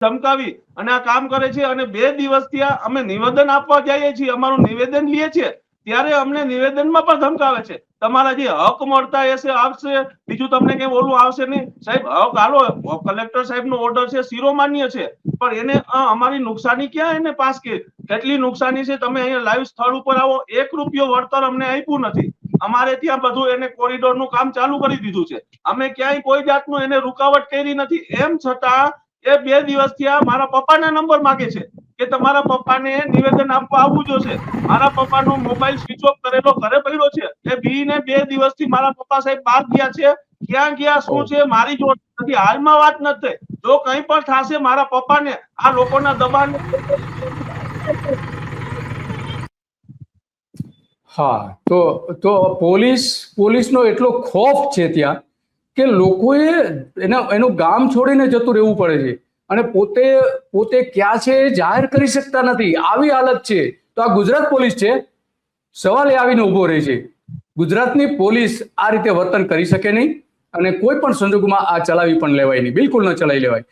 ધમકાવી અને આ કામ કરે છે અને 2 દિવસથી અમે નિવેદન આપવા જઈએ છીએ, અમારું નિવેદન લઈએ છીએ, ત્યારે અમને નિવેદનમાં પણ ધમકાવે છે. તમારા જે હક મળતા હશે આવશે, બીજું તમને કઈ ઓલું આવશે નહીં. સાહેબ હક હાલો, કલેક્ટર સાહેબ નો ઓર્ડર છે, શિરોમાન્ય છે, પણ એને અમારી નુકસાની ક્યાં એને પાસ કે કેટલી નુકસાની છે તમે અહીંયા લાઈવ સ્થળ ઉપર આવો, 1 રૂપિયો વળતર અમને આપ્યું નથી. અમારે ત્યાં બધું એને કોરિડોર નું કામ ચાલુ કરી દીધું છે, અમે ક્યાંય કોઈ જાતનું એને રૂકાવટ કરી નથી. એમ છતાં એ 2 દિવસથી મારા પપ્પાના નંબર માંગે છે કે તમારા પપ્પાને નિવેદન આપવા આવવું જોશે. મારા પપ્પાનો મોબાઈલ સ્વિચ ઓફ કરેલો ઘરે પડ્યો છે. એ બીને 2 દિવસથી મારા પપ્પા સાહેબ બહાર ગયા છે, ક્યાં ગયા શું છે મારી જોડે નથી. હાલમાં વાત નથી, જો કંઈ પણ થશે મારા પપ્પાને આ લોકોના દબાણ. હા, તો પોલીસનો એટલો ખોફ છે ત્યાં કે લોકોએ એનું ગામ છોડીને જતું રહેવું પડે છે અને પોતે ક્યાં છે એ જાહેર કરી શકતા નથી. આવી હાલત છે. તો આ ગુજરાત પોલીસ છે, સવાલ એ આવીને ઉભો રહે છે. ગુજરાતની પોલીસ આ રીતે વર્તન કરી શકે નહીં અને કોઈ પણ સંજોગોમાં આ ચલાવી પણ લેવાય નહીં, બિલકુલ ન ચલાવી લેવાય.